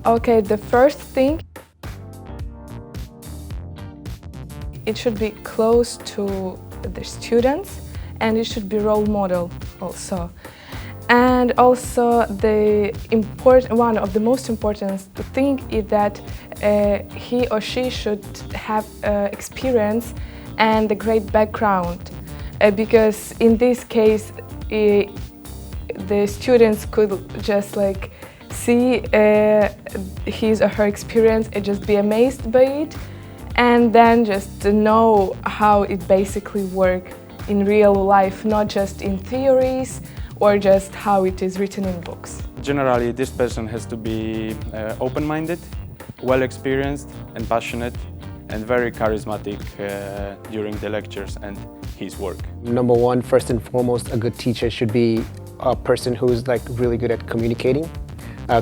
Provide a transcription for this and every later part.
Okay, the first thing, it should be close to the students and it should be role model also. And also one of the most important thing is that he or she should have experience and a great background, because in this case the students could just like see his or her experience and just be amazed by it, and then just to know how it basically works in real life, not just in theories or just how it is written in books. Generally, this person has to be open-minded, well-experienced and passionate, and very charismatic during the lectures and his work. Number one, first and foremost, a good teacher should be a person who's like really good at communicating.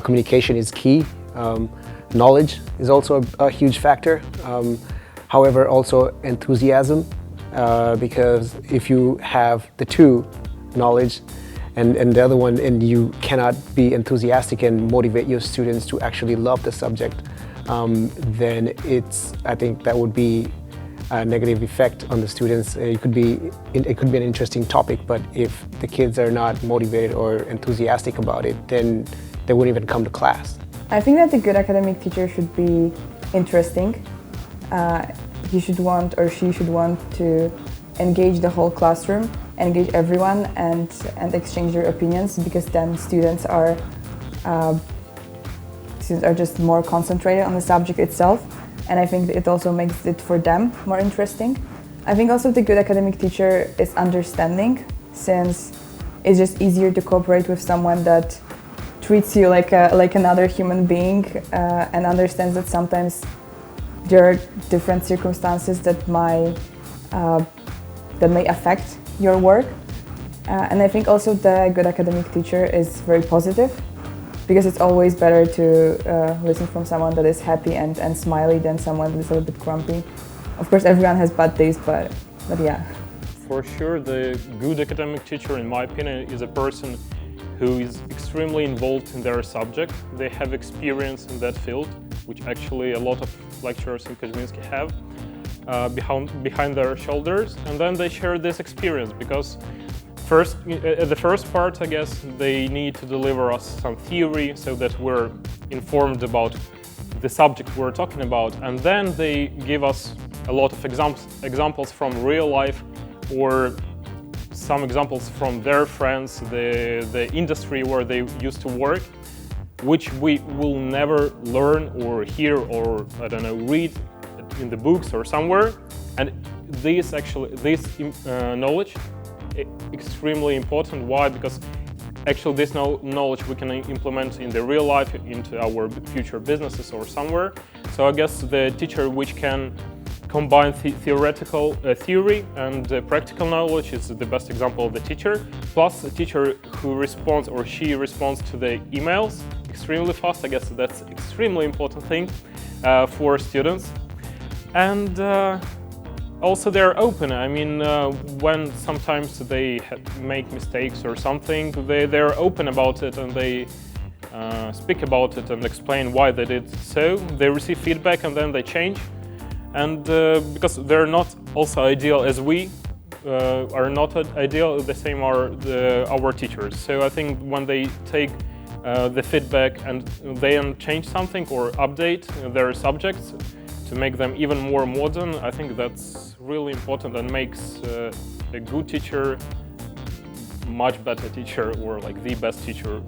Communication is key. Knowledge is also a huge factor. However, also enthusiasm, because if you have the two, knowledge and the other one, and you cannot be enthusiastic and motivate your students to actually love the subject, then I think that would be a negative effect on the students. It could be an interesting topic, but if the kids are not motivated or enthusiastic about it, then they wouldn't even come to class. I think that a good academic teacher should be interesting. He should want or she should want to engage the whole classroom, engage everyone and exchange their opinions, because then students are just more concentrated on the subject itself, and I think it also makes it for them more interesting. I think also the good academic teacher is understanding, since it's just easier to cooperate with someone that treats you like another human being and understands that sometimes there are different circumstances that may affect your work. And I think also the good academic teacher is very positive, because it's always better to listen from someone that is happy and smiley than someone that is a little bit grumpy. Of course, everyone has bad days, but yeah. For sure, the good academic teacher, in my opinion, is a person who is extremely involved in their subject. They have experience in that field, which actually a lot of lecturers in Koźmiński have behind their shoulders, and then they share this experience, because the first part, I guess, they need to deliver us some theory so that we're informed about the subject we're talking about, and then they give us a lot of examples from real life, or some examples from their friends, the industry where they used to work, which we will never learn or hear or, I don't know, read in the books or somewhere. And this knowledge is extremely important. Why? Because actually this knowledge we can implement in the real life, into our future businesses or somewhere. So I guess the teacher which can combine theoretical theory and practical knowledge is the best example of the teacher. Plus a teacher who responds, or she responds to the emails extremely fast. I guess that's extremely important thing for students. And also they're open. I mean, when sometimes they make mistakes or something, they're open about it, and they speak about it and explain why they did so. They receive feedback and then they change. And because they're not also ideal as we are not ideal, the same are our teachers. So I think when they take the feedback and then change something or update their subjects to make them even more modern, I think that's really important and makes a good teacher much better teacher, or like the best teacher,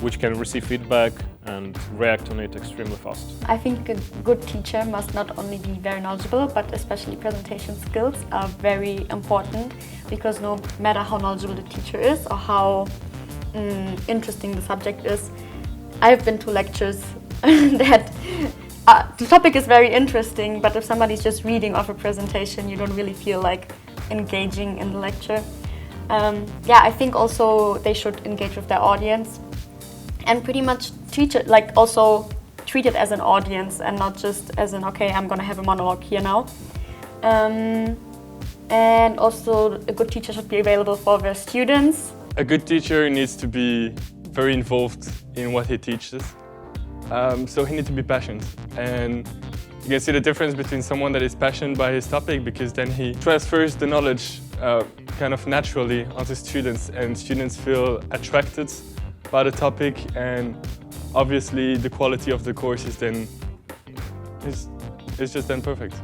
which can receive feedback and react on it extremely fast. I think a good teacher must not only be very knowledgeable, but especially presentation skills are very important, because no matter how knowledgeable the teacher is or how interesting the subject is, I've been to lectures that the topic is very interesting, but if somebody's just reading off a presentation, you don't really feel like engaging in the lecture. Yeah, I think also they should engage with their audience, and pretty much treat it as an audience and not just as an, okay, I'm gonna have a monologue here now. And also a good teacher should be available for their students. A good teacher needs to be very involved in what he teaches. So he needs to be passionate. And you can see the difference between someone that is passionate by his topic, because then he transfers the knowledge kind of naturally onto students, and students feel attracted by the topic, and obviously the quality of the course is then is just then perfect.